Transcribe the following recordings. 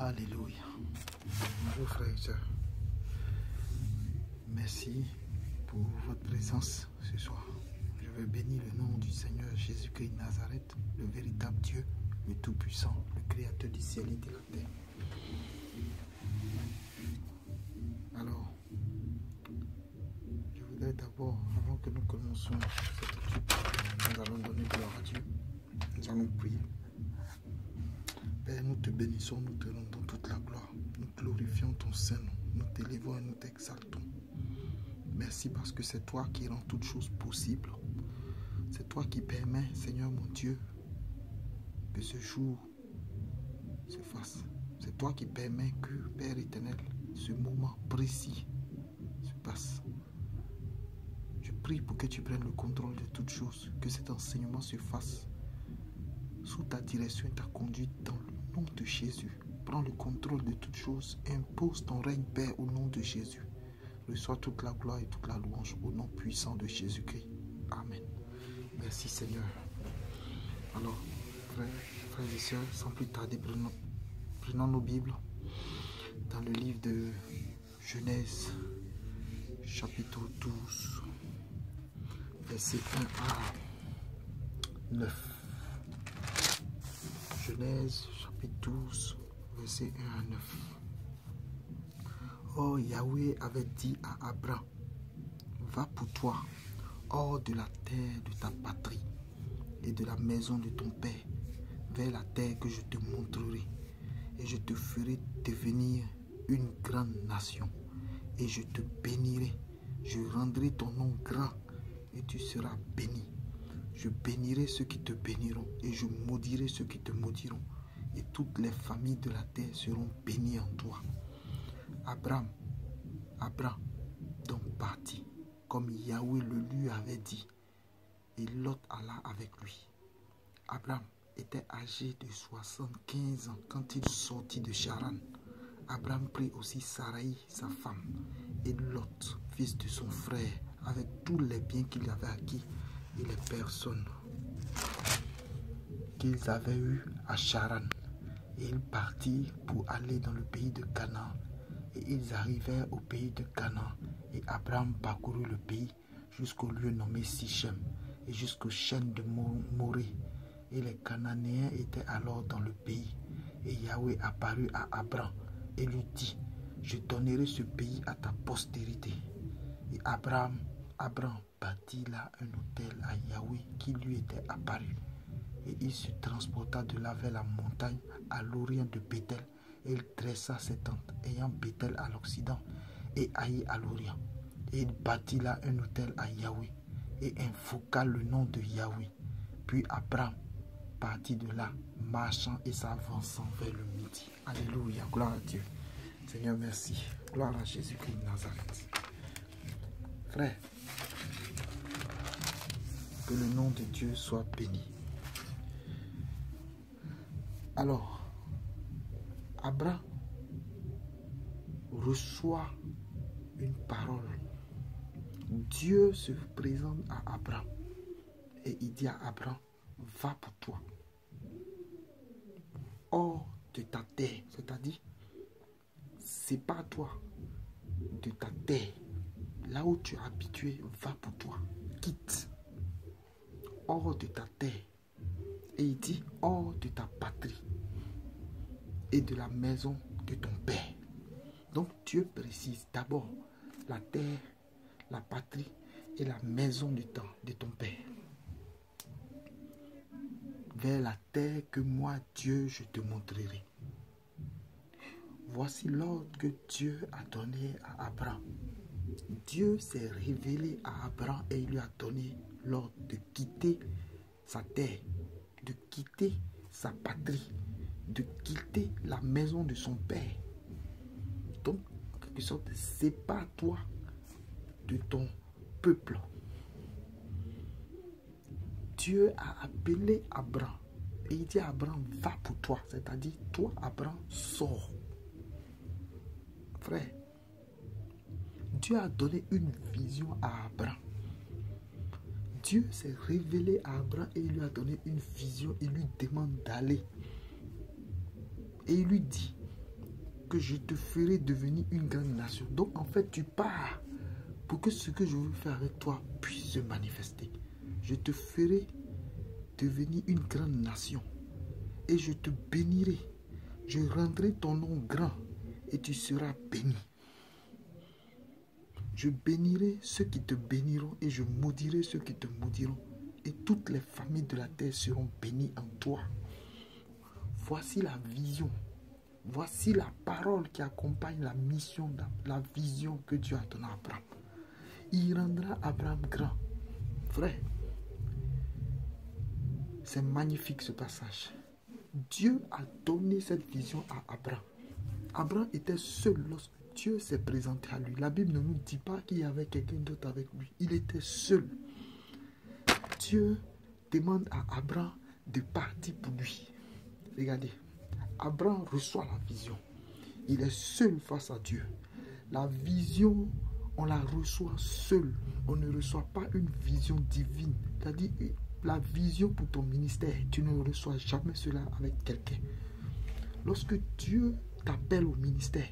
Alléluia. Bonjour frères et sœurs. Merci pour votre présence ce soir. Je veux bénir le nom du Seigneur Jésus-Christ de Nazareth, le véritable Dieu, le Tout-Puissant, le Créateur du ciel et de la terre. Alors, je voudrais d'abord, avant que nous commencions cette étude, nous allons donner gloire à Dieu. Nous allons prier. Père, nous te bénissons, nous te rendons toute la gloire. Nous glorifions ton Saint-Nom. Nous t'élevons et nous t'exaltons. Merci parce que c'est toi qui rends toutes choses possibles. C'est toi qui permets, Seigneur mon Dieu, que ce jour se fasse. C'est toi qui permets que, Père éternel, ce moment précis se passe. Je prie pour que tu prennes le contrôle de toutes choses, que cet enseignement se fasse sous ta direction et ta conduite dans le nom de Jésus. Prends le contrôle de toutes choses. Impose ton règne, Père, au nom de Jésus. Reçois toute la gloire et toute la louange au nom puissant de Jésus-Christ. Amen. Merci Seigneur. Alors, frères et sœurs, sans plus tarder, prenons nos Bibles dans le livre de Genèse, chapitre 12, verset 1 à 9. Genèse, chapitre 12, verset 1 à 9. Oh, Yahweh avait dit à Abraham, va pour toi, hors de la terre de ta patrie et de la maison de ton père, vers la terre que je te montrerai, et je te ferai devenir une grande nation, et je te bénirai, je rendrai ton nom grand, et tu seras béni. Je bénirai ceux qui te béniront, et je maudirai ceux qui te maudiront, et toutes les familles de la terre seront bénies en toi. Abraham donc partit, comme Yahweh le lui avait dit, et Lot alla avec lui. Abraham était âgé de 75 ans quand il sortit de Charan. Abraham prit aussi Sarai, sa femme, et Lot, fils de son frère, avec tous les biens qu'il avait acquis et les personnes qu'ils avaient eues à Charan. Et ils partirent pour aller dans le pays de Canaan. Et ils arrivèrent au pays de Canaan. Et Abraham parcourut le pays jusqu'au lieu nommé Sichem et jusqu'aux chaînes de Morée. Et les Cananéens étaient alors dans le pays. Et Yahweh apparut à Abraham et lui dit, je donnerai ce pays à ta postérité. Et Abraham bâtit là un autel à Yahweh qui lui était apparu. Et il se transporta de là vers la montagne à l'orient de Bethel. Et il dressa ses tentes, ayant Bethel à l'occident et Haï à l'orient. Et il bâtit là un autel à Yahweh et invoqua le nom de Yahweh. Puis Abraham partit de là, marchant et s'avançant vers le midi. Alléluia, gloire à Dieu. Seigneur, merci. Gloire à Jésus-Christ de Nazareth. Frère, que le nom de Dieu soit béni. Alors, Abraham reçoit une parole. Dieu se présente à Abraham et il dit à Abraham, va pour toi, hors de ta terre, c'est-à-dire, sépare-toi de ta terre, là où tu es habitué, va pour toi, quitte, hors de ta terre. Et il dit, hors de ta patrie et de la maison de ton père. Donc Dieu précise d'abord la terre, la patrie et la maison de ton père. Vers la terre que moi, Dieu, je te montrerai. Voici l'ordre que Dieu a donné à Abraham. Dieu s'est révélé à Abraham et il lui a donné l'ordre de quitter sa terre, de quitter sa patrie, de quitter la maison de son père. Donc, en quelque sorte, sépare-toi de ton peuple. Dieu a appelé Abraham et il dit à Abraham, va pour toi. C'est-à-dire, toi, Abraham, sors. Frère, Dieu a donné une vision à Abraham. Dieu s'est révélé à Abraham et il lui a donné une vision. Il lui demande d'aller. Et il lui dit, que je te ferai devenir une grande nation. Donc en fait, tu pars pour que ce que je veux faire avec toi puisse se manifester. Je te ferai devenir une grande nation et je te bénirai. Je rendrai ton nom grand et tu seras béni. Je bénirai ceux qui te béniront et je maudirai ceux qui te maudiront. Et toutes les familles de la terre seront bénies en toi. Voici la vision. Voici la parole qui accompagne la mission, la vision que Dieu a donnée à Abraham. Il rendra Abraham grand. Frère, c'est magnifique ce passage. Dieu a donné cette vision à Abraham. Abraham était seul lorsque Dieu s'est présenté à lui. La Bible ne nous dit pas qu'il y avait quelqu'un d'autre avec lui. Il était seul. Dieu demande à Abraham de partir pour lui. Regardez, Abraham reçoit la vision. Il est seul face à Dieu. La vision, on la reçoit seul. On ne reçoit pas une vision divine. C'est-à-dire, la vision pour ton ministère, tu ne reçois jamais cela avec quelqu'un. Lorsque Dieu t'appelle au ministère,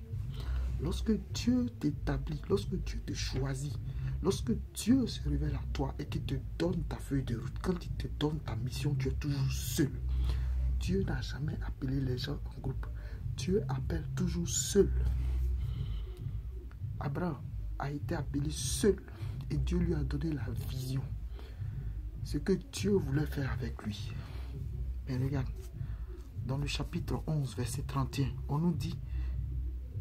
lorsque Dieu t'établit, lorsque Dieu te choisit, lorsque Dieu se révèle à toi et qu'il te donne ta feuille de route, quand il te donne ta mission, tu es toujours seul. Dieu n'a jamais appelé les gens en groupe. Dieu appelle toujours seul. Abraham a été appelé seul et Dieu lui a donné la vision. Ce que Dieu voulait faire avec lui. Mais regarde, dans le chapitre 11, verset 31, on nous dit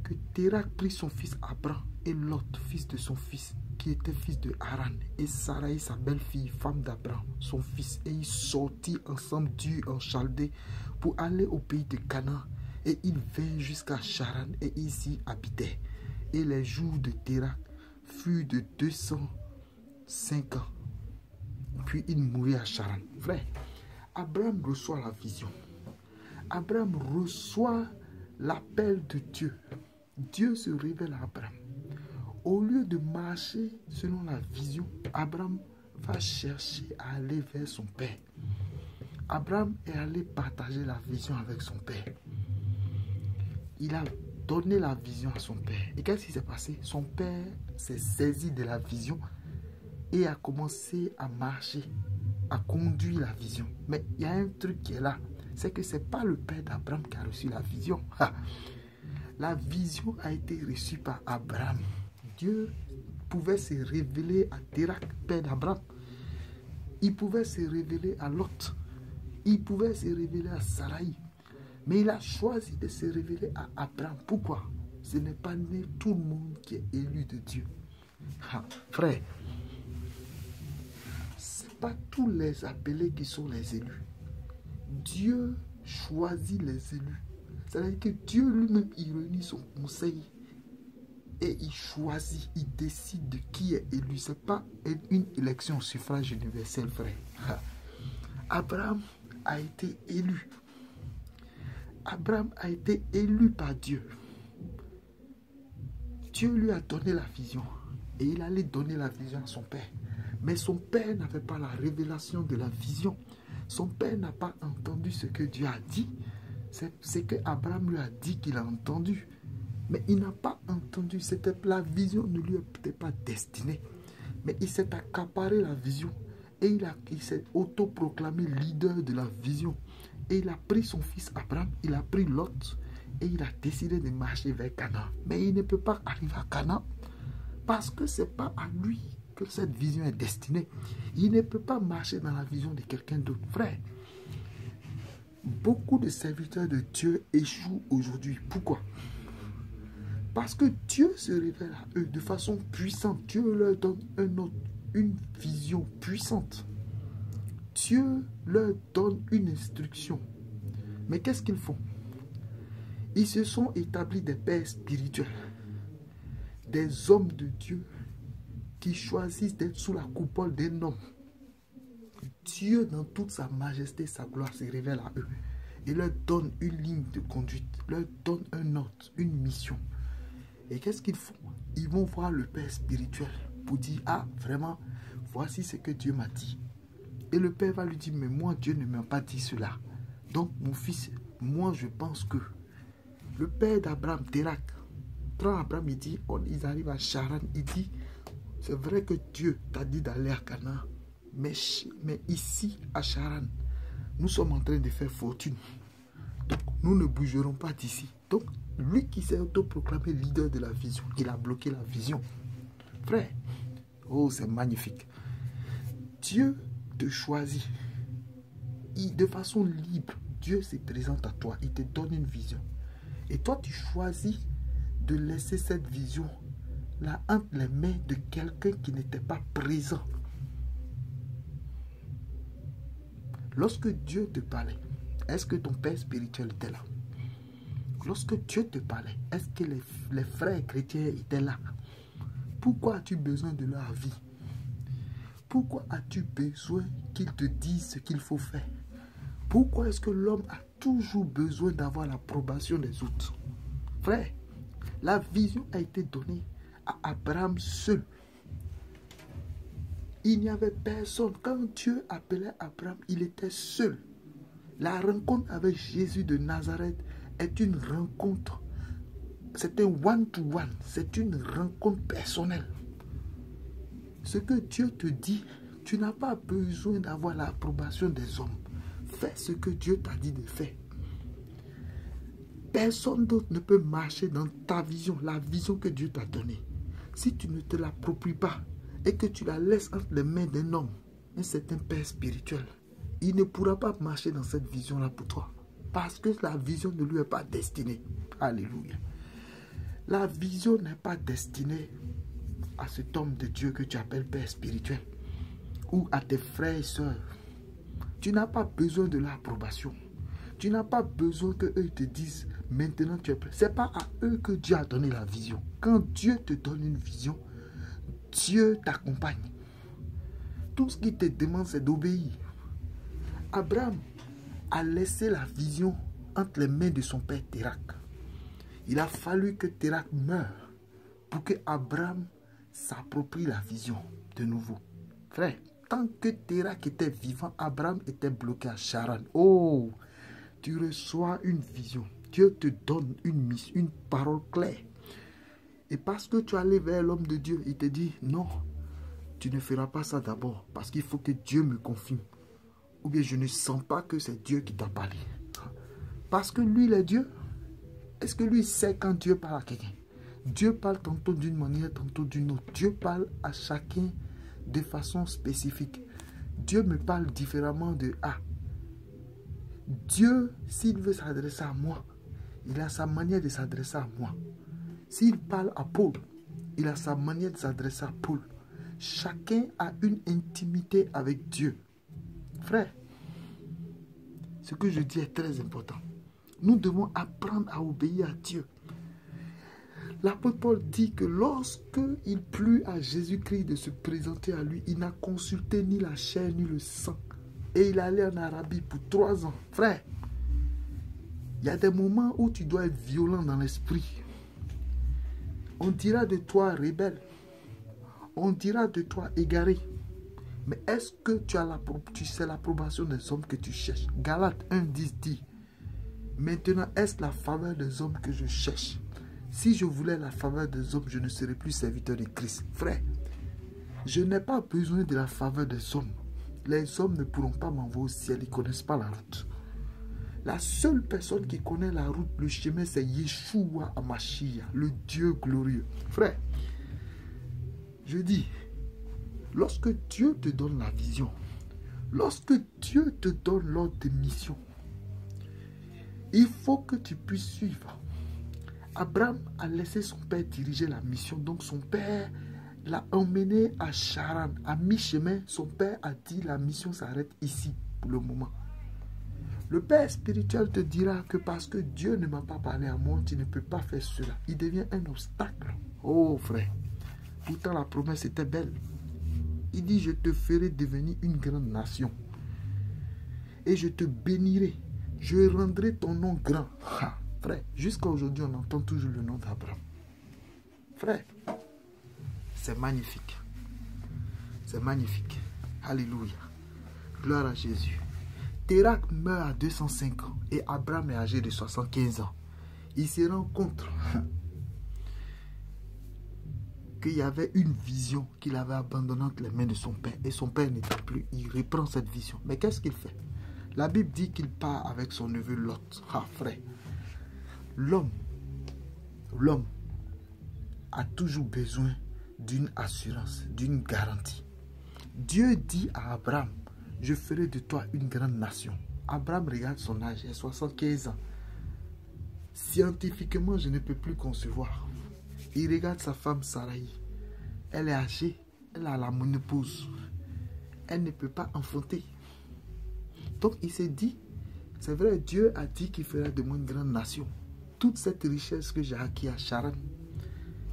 que Térak prit son fils Abraham et Lot, fils de son fils, qui était fils de Haran, et Sarai, sa belle-fille, femme d'Abraham, son fils, et ils sortirent ensemble d'Ur en Chaldée pour aller au pays de Canaan, et ils vinrent jusqu'à Charan, et ils y habitaient. Et les jours de Térak furent de 205 ans. Puis il mourut à Charan. Frère, Abraham reçoit la vision. Abraham reçoit l'appel de Dieu. Dieu se révèle à Abraham. Au lieu de marcher selon la vision, Abraham va chercher à aller vers son père. Abraham est allé partager la vision avec son père. Il a donné la vision à son père. Et qu'est-ce qui s'est passé? Son père s'est saisi de la vision et a commencé à marcher, à conduire la vision. Mais il y a un truc qui est là. C'est que ce n'est pas le père d'Abraham qui a reçu la vision. La vision a été reçue par Abraham. Dieu pouvait se révéler à Térak, père d'Abraham. Il pouvait se révéler à Lot. Il pouvait se révéler à Sarai. Mais il a choisi de se révéler à Abraham. Pourquoi? Ce n'est pas né tout le monde qui est élu de Dieu. Frère, ce n'est pas tous les appelés qui sont les élus. Dieu choisit les élus. C'est-à-dire que Dieu lui-même, il réunit son conseil et il choisit, il décide de qui est élu. Ce n'est pas une élection au suffrage universel, frère. Abraham a été élu. Abraham a été élu par Dieu. Dieu lui a donné la vision et il allait donner la vision à son père. Mais son père n'avait pas la révélation de la vision. Son père n'a pas entendu ce que Dieu a dit. C'est que Abraham lui a dit qu'il a entendu. Mais il n'a pas entendu. La vision ne lui était pas destinée. Mais il s'est accaparé la vision. Et il s'est autoproclamé leader de la vision. Et il a pris son fils Abraham, il a pris Lot. Et il a décidé de marcher vers Canaan. Mais il ne peut pas arriver à Canaan. Parce que ce n'est pas à lui que cette vision est destinée. Il ne peut pas marcher dans la vision de quelqu'un d'autre. Frère, beaucoup de serviteurs de Dieu échouent aujourd'hui. Pourquoi? Parce que Dieu se révèle à eux de façon puissante. Dieu leur donne une vision puissante. Dieu leur donne une instruction. Mais qu'est-ce qu'ils font? Ils se sont établis des pères spirituels, des hommes de Dieu qui choisissent d'être sous la coupole d'un homme. Dieu, dans toute sa majesté, sa gloire, se révèle à eux et leur donne une ligne de conduite, leur donne un ordre, une mission. Et qu'est-ce qu'ils font? Ils vont voir le père spirituel pour dire, ah, vraiment, voici ce que Dieu m'a dit. Et le père va lui dire, mais moi, Dieu ne m'a pas dit cela. Donc, mon fils, moi, je pense que... Le père d'Abraham, Térak, quand Abraham, il dit, ils arrivent à Charan, il dit, c'est vrai que Dieu t'a dit d'aller à Canaan, mais ici, à Charan, nous sommes en train de faire fortune. Donc, nous ne bougerons pas d'ici. Donc, lui qui s'est autoproclamé leader de la vision, il a bloqué la vision. Frère, oh, c'est magnifique. Dieu te choisit. De façon libre, Dieu se présente à toi. Il te donne une vision. Et toi, tu choisis de laisser cette vision là entre les mains de quelqu'un qui n'était pas présent. Lorsque Dieu te parlait, est-ce que ton père spirituel était là? Lorsque Dieu te parlait, est-ce que les frères chrétiens étaient là? Pourquoi as-tu besoin de leur vie? Pourquoi as-tu besoin qu'ils te disent ce qu'il faut faire? Pourquoi est-ce que l'homme a toujours besoin d'avoir l'approbation des autres? Frère, la vision a été donnée à Abraham seul. Il n'y avait personne. Quand Dieu appelait Abraham, il était seul. La rencontre avec Jésus de Nazareth est une rencontre. C'est un one-to-one. C'est une rencontre personnelle. Ce que Dieu te dit, tu n'as pas besoin d'avoir l'approbation des hommes. Fais ce que Dieu t'a dit de faire. Personne d'autre ne peut marcher dans ta vision, la vision que Dieu t'a donnée. Si tu ne te l'appropries pas et que tu la laisses entre les mains d'un homme, un certain père spirituel, il ne pourra pas marcher dans cette vision-là pour toi. Parce que la vision ne lui est pas destinée. Alléluia. La vision n'est pas destinée à cet homme de Dieu que tu appelles père spirituel ou à tes frères et sœurs. Tu n'as pas besoin de l'approbation. Tu n'as pas besoin qu'eux te disent maintenant tu es prêt. Ce n'est pas à eux que Dieu a donné la vision. Quand Dieu te donne une vision, Dieu t'accompagne. Tout ce qu'il te demande, c'est d'obéir. Abraham a laissé la vision entre les mains de son père Térak. Il a fallu que Térak meure pour que Abraham s'approprie la vision de nouveau. Frère, tant que Térak était vivant, Abraham était bloqué à Charan. Oh, tu reçois une vision. Dieu te donne une mission, une parole claire. Et parce que tu es allé vers l'homme de Dieu, il te dit, non, tu ne feras pas ça d'abord, parce qu'il faut que Dieu me confirme. Ou bien je ne sens pas que c'est Dieu qui t'a parlé. Parce que lui, il est Dieu. Est-ce que lui sait quand Dieu parle à quelqu'un? Dieu parle tantôt d'une manière, tantôt d'une autre. Dieu parle à chacun de façon spécifique. Dieu me parle différemment de A. Dieu, s'il veut s'adresser à moi, il a sa manière de s'adresser à moi. S'il parle à Paul, il a sa manière de s'adresser à Paul. Chacun a une intimité avec Dieu. Frère, ce que je dis est très important. Nous devons apprendre à obéir à Dieu. L'apôtre Paul dit que lorsque il plut à Jésus-Christ de se présenter à lui, il n'a consulté ni la chair ni le sang. Et il allait en Arabie pour 3 ans. Frère, il y a des moments où tu dois être violent dans l'esprit. On dira de toi rebelle. On dira de toi égaré. Mais est-ce que tu sais l'approbation des hommes que tu cherches? Galates 1:10 dit, maintenant est-ce la faveur des hommes que je cherche? Si je voulais la faveur des hommes, je ne serais plus serviteur de Christ. Frère, je n'ai pas besoin de la faveur des hommes. Les hommes ne pourront pas m'envoyer au ciel, ils ne connaissent pas la route. La seule personne qui connaît la route, le chemin, c'est Yeshua Hamashiach, le Dieu glorieux. Frère, je dis, lorsque Dieu te donne la vision, lorsque Dieu te donne l'ordre de mission, il faut que tu puisses suivre. Abraham a laissé son père diriger la mission, donc son père l'a emmené à Charan. À mi-chemin, son père a dit la mission s'arrête ici pour le moment. Le père spirituel te dira que parce que Dieu ne m'a pas parlé à moi, tu ne peux pas faire cela. Il devient un obstacle. Oh frère, pourtant la promesse était belle. Il dit, je te ferai devenir une grande nation. Et je te bénirai. Je rendrai ton nom grand. Ha, frère, jusqu'à aujourd'hui, on entend toujours le nom d'Abraham. Frère, c'est magnifique. C'est magnifique. Alléluia. Gloire à Jésus. Térak meurt à 205 ans et Abraham est âgé de 75 ans. il se rend compte qu'il y avait une vision qu'il avait abandonnée entre les mains de son père. Et son père n'était plus. Il reprend cette vision. Mais qu'est-ce qu'il fait? La Bible dit qu'il part avec son neveu Lot. Ah frère, l'homme a toujours besoin d'une assurance, d'une garantie. Dieu dit à Abraham, je ferai de toi une grande nation. Abraham regarde son âge, il a 75 ans. Scientifiquement, je ne peux plus concevoir. Il regarde sa femme Sarai. Elle est âgée, elle a la ménopause. Elle ne peut pas enfanter. Donc il s'est dit, c'est vrai, Dieu a dit qu'il fera de moi une grande nation. Toute cette richesse que j'ai acquise à Charan,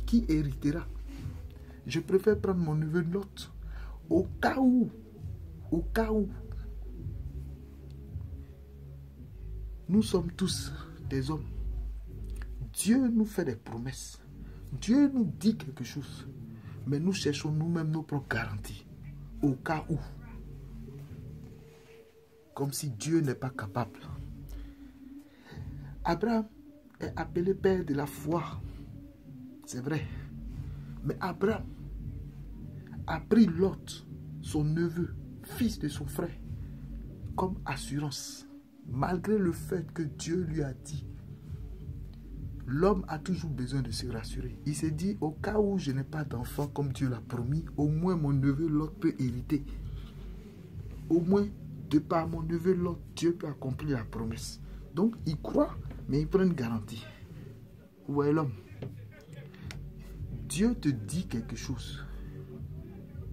qui héritera? Je préfère prendre mon neveu Lot. Au cas où, nous sommes tous des hommes. Dieu nous fait des promesses. Dieu nous dit quelque chose. Mais nous cherchons nous-mêmes nos propres garanties. Au cas où. Comme si Dieu n'est pas capable. Abraham est appelé père de la foi. C'est vrai. Mais Abraham a pris Lot, son neveu, fils de son frère, comme assurance. Malgré le fait que Dieu lui a dit, l'homme a toujours besoin de se rassurer. Il s'est dit, au cas où je n'ai pas d'enfant comme Dieu l'a promis, au moins mon neveu Lot peut hériter. Au moins, de par mon neveu Lot, Dieu peut accomplir la promesse. Donc, il croit, mais il prend une garantie. Où est l'homme? Dieu te dit quelque chose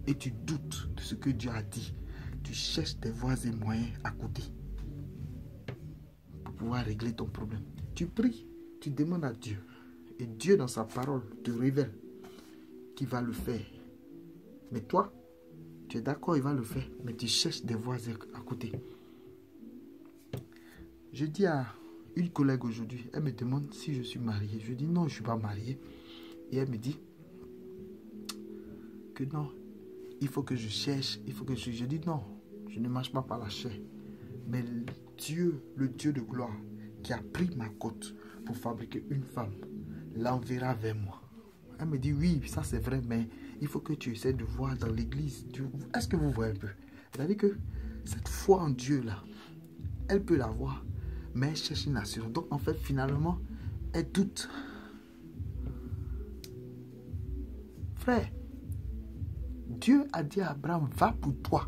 et tu doutes de ce que Dieu a dit. Tu cherches des voies et moyens à côté pour pouvoir régler ton problème. Tu pries, tu demandes à Dieu et Dieu dans sa parole te révèle qu'il va le faire. Mais toi, tu es d'accord, il va le faire, mais tu cherches des voies à côté. Je dis à une collègue aujourd'hui, elle me demande si je suis marié. Je dis non, je ne suis pas marié. Et elle me dit que non, il faut que je cherche, il faut que je dis non, je ne marche pas par la chair. Mais Dieu, le Dieu de gloire, qui a pris ma côte pour fabriquer une femme, l'enverra vers moi. Elle me dit oui, ça c'est vrai, mais il faut que tu essaies de voir dans l'église. Est-ce que vous voyez un peu? C'est-à-dire que cette foi en Dieu là, elle peut l'avoir, mais elle cherche une assurance. Donc en fait, finalement, elle doute. Frère, Dieu a dit à Abraham, va pour toi.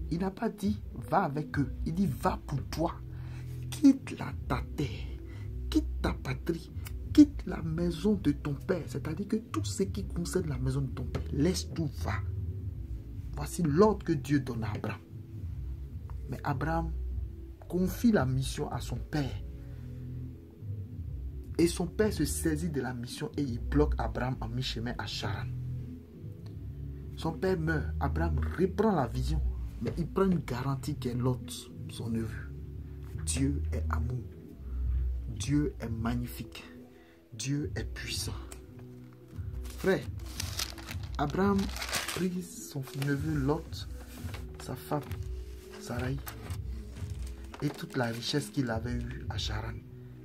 Il n'a pas dit, va avec eux. Il dit, va pour toi. Quitte ta terre, quitte ta patrie, quitte la maison de ton père. C'est-à-dire que tout ce qui concerne la maison de ton père, laisse tout, va. Voici l'ordre que Dieu donne à Abraham. Mais Abraham confie la mission à son père. Et son père se saisit de la mission et il bloque Abraham en mi-chemin à Charan. Son père meurt, Abraham reprend la vision, mais il prend une garantie qui est Lot, son neveu. Dieu est amour. Dieu est magnifique. Dieu est puissant. Frère, Abraham prit son neveu Lot, sa femme Sarai, et toute la richesse qu'il avait eue à Charan.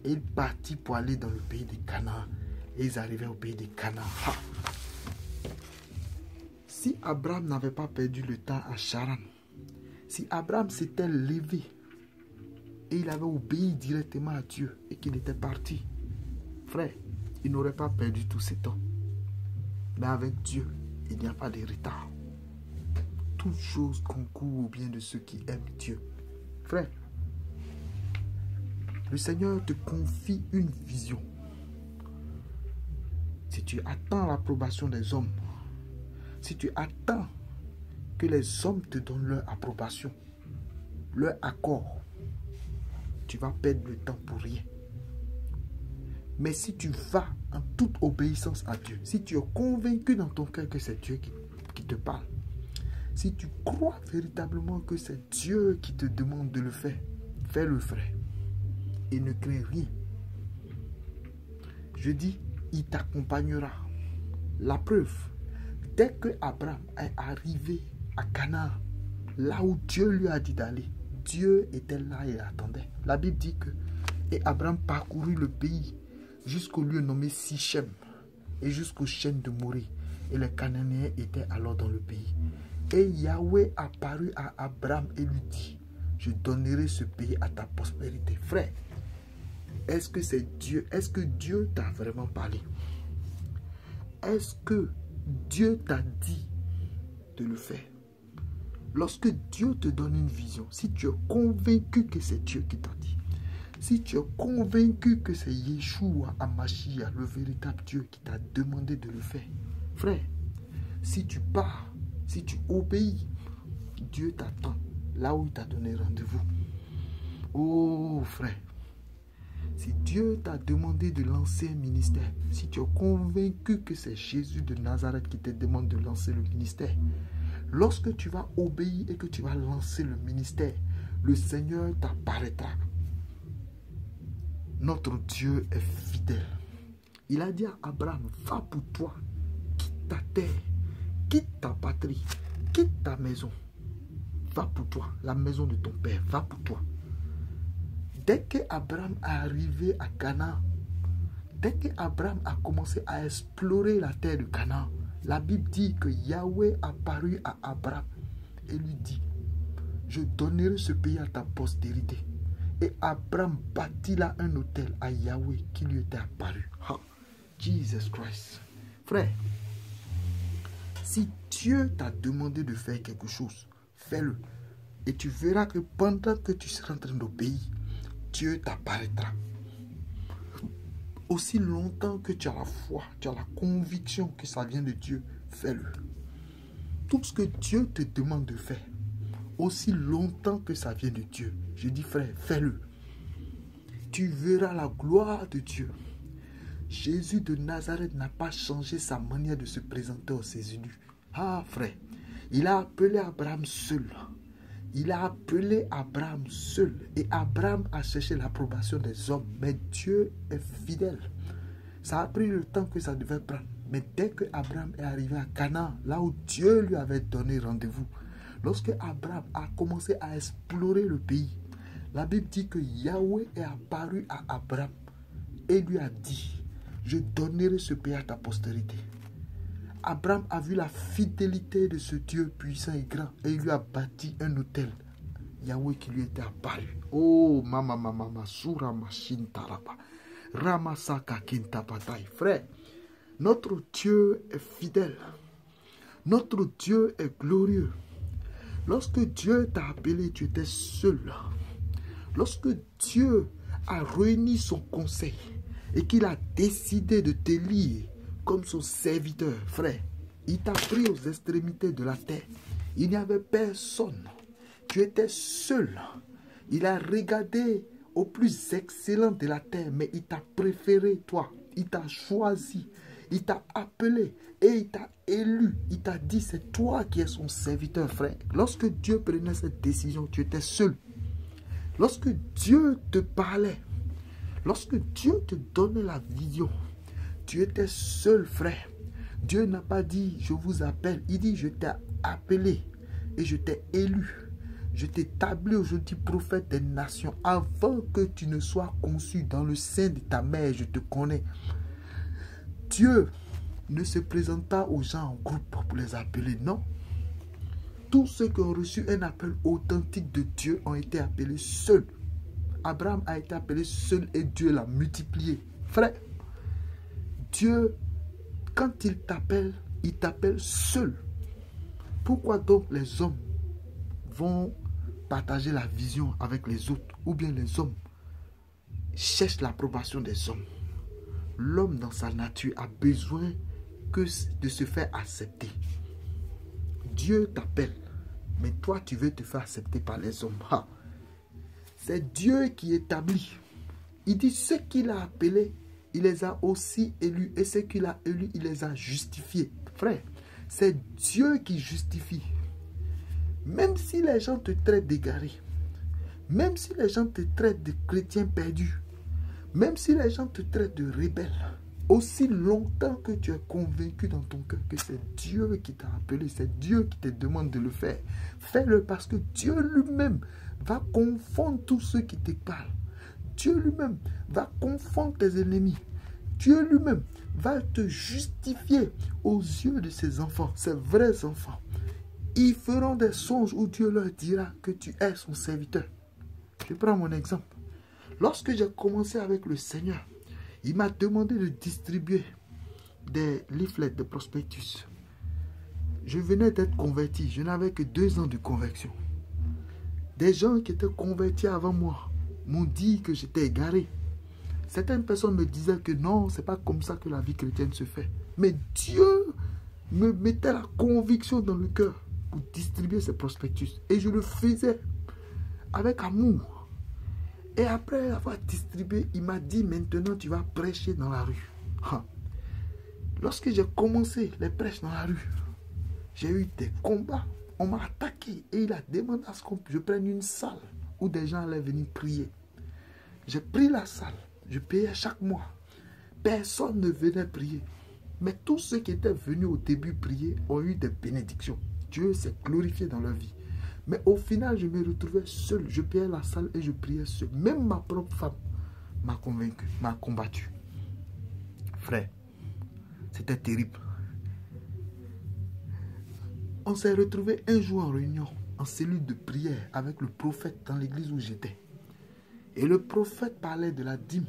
Et il partit pour aller dans le pays de Canaan. Et ils arrivaient au pays de Canaan. Si Abraham n'avait pas perdu le temps à Charan, si Abraham s'était levé et il avait obéi directement à Dieu et qu'il était parti, frère, il n'aurait pas perdu tout ce temps. Mais avec Dieu, il n'y a pas de retard. Toute chose concourt au bien de ceux qui aiment Dieu. Frère, le Seigneur te confie une vision. Si tu attends l'approbation des hommes, si tu attends que les hommes te donnent leur approbation, leur accord, tu vas perdre le temps pour rien. Mais si tu vas en toute obéissance à Dieu, si tu es convaincu dans ton cœur que c'est Dieu qui te parle, si tu crois véritablement que c'est Dieu qui te demande de le faire, fais-le, frère. Et ne crains rien. Je dis, il t'accompagnera. La preuve, dès que Abraham est arrivé à Canaan, là où Dieu lui a dit d'aller, Dieu était là et attendait. La Bible dit que et Abraham parcourut le pays jusqu'au lieu nommé Sichem et jusqu'aux chaînes de Morée. Et les Cananéens étaient alors dans le pays. Et Yahweh apparut à Abraham et lui dit, je donnerai ce pays à ta prospérité. Frère, est-ce que c'est Dieu? Est-ce que Dieu t'a vraiment parlé? Est-ce que Dieu t'a dit de le faire? Lorsque Dieu te donne une vision, si tu es convaincu que c'est Dieu qui t'a dit, si tu es convaincu que c'est Yeshua Hamashiach, le véritable Dieu qui t'a demandé de le faire, frère, si tu pars, si tu obéis, Dieu t'attend là où il t'a donné rendez-vous. Oh frère, si Dieu t'a demandé de lancer un ministère, si tu es convaincu que c'est Jésus de Nazareth qui te demande de lancer le ministère, lorsque tu vas obéir et que tu vas lancer le ministère, le Seigneur t'apparaîtra. Notre Dieu est fidèle. Il a dit à Abraham, va pour toi, quitte ta terre, quitte ta patrie, quitte ta maison. Va pour toi, la maison de ton père, va pour toi. Dès que Abraham est arrivé à Canaan, dès que Abraham a commencé à explorer la terre de Canaan, la Bible dit que Yahweh apparut à Abraham et lui dit, je donnerai ce pays à ta postérité. Et Abraham bâtit là un hôtel à Yahweh qui lui était apparu. Oh, Jesus Christ. Frère, si Dieu t'a demandé de faire quelque chose, fais-le. Et tu verras que pendant que tu seras en train d'obéir, Dieu t'apparaîtra. Aussi longtemps que tu as la foi, tu as la conviction que ça vient de Dieu, fais-le. Tout ce que Dieu te demande de faire, aussi longtemps que ça vient de Dieu, je dis frère, fais-le. Tu verras la gloire de Dieu. Jésus de Nazareth n'a pas changé sa manière de se présenter aux ses élus. Ah frère, il a appelé Abraham seul. Il a appelé Abraham seul. Et Abraham a cherché l'approbation des hommes. Mais Dieu est fidèle. Ça a pris le temps que ça devait prendre. Mais dès que Abraham est arrivé à Canaan, là où Dieu lui avait donné rendez-vous, lorsque Abraham a commencé à explorer le pays, la Bible dit que Yahweh est apparu à Abraham et lui a dit, je donnerai ce pays à ta postérité. Abraham a vu la fidélité de ce Dieu puissant et grand et il lui a bâti un hôtel. Yahweh qui lui était apparu. Oh, mama, sura machine taraba. Ramasaka kintapatai. Frère, notre Dieu est fidèle. Notre Dieu est glorieux. Lorsque Dieu t'a appelé, tu étais seul. Lorsque Dieu a réuni son conseil et qu'il a décidé de t'élire comme son serviteur, frère, il t'a pris aux extrémités de la terre. Il n'y avait personne. Tu étais seul. Il a regardé au plus excellent de la terre, mais il t'a préféré, toi. Il t'a choisi. Il t'a appelé et il t'a élu. Il t'a dit, c'est toi qui es son serviteur, frère. Lorsque Dieu prenait cette décision, tu étais seul. Lorsque Dieu te parlait, lorsque Dieu te donnait la vision, tu étais seul, frère. Dieu n'a pas dit, je vous appelle. Il dit, je t'ai appelé et je t'ai élu. Je t'ai établi aujourd'hui prophète des nations. Avant que tu ne sois conçu dans le sein de ta mère, je te connais. Dieu ne se présente pas aux gens en groupe pour les appeler, non. Tous ceux qui ont reçu un appel authentique de Dieu ont été appelés seuls. Abraham a été appelé seul et Dieu l'a multiplié. Frère, Dieu, quand il t'appelle seul. Pourquoi donc les hommes vont partager la vision avec les autres, ou bien les hommes cherchent l'approbation des hommes? L'homme dans sa nature a besoin que de se faire accepter. Dieu t'appelle, mais toi tu veux te faire accepter par les hommes. C'est Dieu qui établit. Il dit ceux qu'il a appelés, il les a aussi élus, et ceux qu'il a élus, il les a justifiés. Frère, c'est Dieu qui justifie. Même si les gens te traitent d'égaré, même si les gens te traitent de chrétien perdu, même si les gens te traitent de rebelle, aussi longtemps que tu es convaincu dans ton cœur que c'est Dieu qui t'a appelé, c'est Dieu qui te demande de le faire, fais-le parce que Dieu lui-même va confondre tous ceux qui te parlent. Dieu lui-même va confondre tes ennemis. Dieu lui-même va te justifier aux yeux de ses enfants, ses vrais enfants. Ils feront des songes où Dieu leur dira que tu es son serviteur. Je prends mon exemple. Lorsque j'ai commencé avec le Seigneur, il m'a demandé de distribuer des leaflets de prospectus. Je venais d'être converti. Je n'avais que 2 ans de conversion. Des gens qui étaient convertis avant moi m'ont dit que j'étais égaré. Certaines personnes me disaient que non, c'est pas comme ça que la vie chrétienne se fait. Mais Dieu me mettait la conviction dans le cœur pour distribuer ces prospectus. Et je le faisais avec amour. Et après avoir distribué, il m'a dit, maintenant tu vas prêcher dans la rue. Lorsque j'ai commencé les prêches dans la rue, j'ai eu des combats. On m'a attaqué et il a demandé à ce que je prenne une salle où des gens allaient venir prier. J'ai pris la salle. Je payais chaque mois. Personne ne venait prier. Mais tous ceux qui étaient venus au début prier ont eu des bénédictions. Dieu s'est glorifié dans leur vie. Mais au final, je me retrouvais seul. Je payais la salle et je priais seul. Même ma propre femme m'a convaincu, m'a combattu. Frère, c'était terrible. On s'est retrouvé un jour en réunion, en cellule de prière avec le prophète dans l'église où j'étais. Et le prophète parlait de la dîme.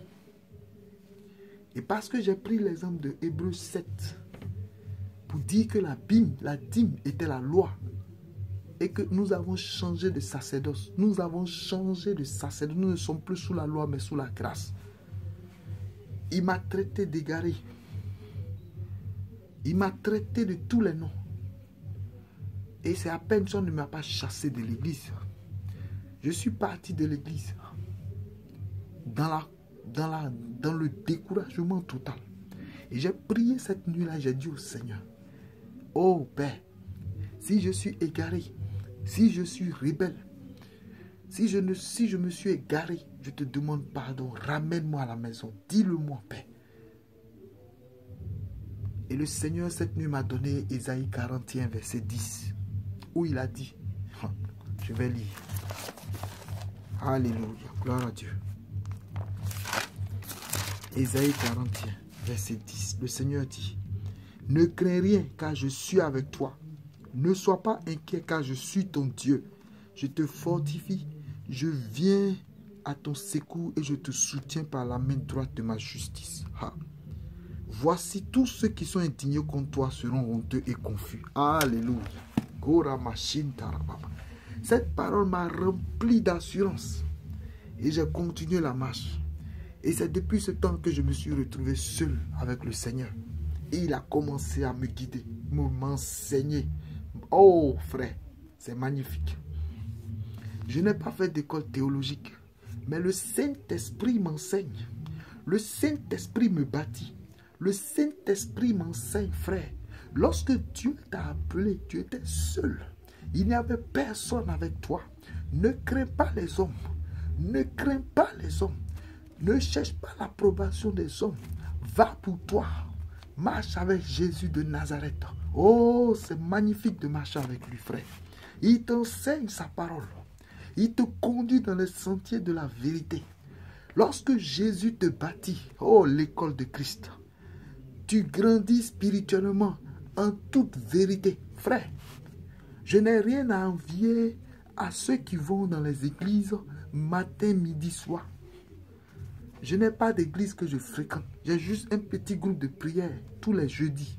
Et parce que j'ai pris l'exemple de Hébreux 7 pour dire que la dîme était la loi et que nous avons changé de sacerdoce. Nous avons changé de sacerdoce. Nous ne sommes plus sous la loi mais sous la grâce. Il m'a traité d'égaré. Il m'a traité de tous les noms. Et c'est à peine ça ne m'a pas chassé de l'église. Je suis parti de l'église dans le découragement total. Et j'ai prié cette nuit-là, j'ai dit au Seigneur, oh Père, si je suis égaré, si je suis rebelle, si je me suis égaré, je te demande pardon, ramène-moi à la maison, dis-le-moi, Père. Et le Seigneur cette nuit m'a donné Ésaïe 41, verset 10, où il a dit, je vais lire, alléluia, gloire à Dieu. Ésaïe 41, verset 10. Le Seigneur dit, ne crains rien car je suis avec toi. Ne sois pas inquiet car je suis ton Dieu. Je te fortifie, je viens à ton secours et je te soutiens par la main droite de ma justice. Voici tous ceux qui sont indignés contre toi seront honteux et confus. Alléluia. Cette parole m'a rempli d'assurance et j'ai continué la marche. Et c'est depuis ce temps que je me suis retrouvé seul avec le Seigneur. Et il a commencé à me guider, m'enseigner. Oh frère, c'est magnifique. Je n'ai pas fait d'école théologique, mais le Saint-Esprit m'enseigne. Le Saint-Esprit me bâtit. Le Saint-Esprit m'enseigne, frère. Lorsque Dieu t'a appelé, tu étais seul. Il n'y avait personne avec toi. Ne crains pas les hommes. Ne crains pas les hommes. Ne cherche pas l'approbation des hommes. Va pour toi. Marche avec Jésus de Nazareth. Oh, c'est magnifique de marcher avec lui, frère. Il t'enseigne sa parole. Il te conduit dans les sentiers de la vérité. Lorsque Jésus te bâtit, oh, l'école de Christ, tu grandis spirituellement en toute vérité. Frère, je n'ai rien à envier à ceux qui vont dans les églises matin, midi, soir. Je n'ai pas d'église que je fréquente. J'ai juste un petit groupe de prière tous les jeudis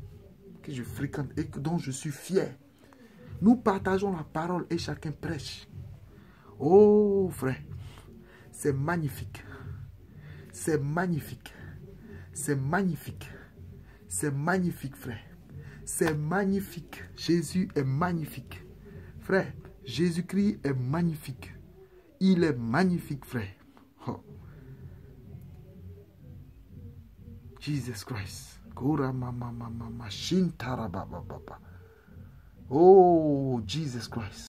que je fréquente et dont je suis fier. Nous partageons la parole et chacun prêche. Oh frère, c'est magnifique. C'est magnifique. C'est magnifique. C'est magnifique, frère. C'est magnifique. Jésus est magnifique. Frère, Jésus-Christ est magnifique. Il est magnifique, frère. Oh. Jesus Christ. Oh, Jesus Christ.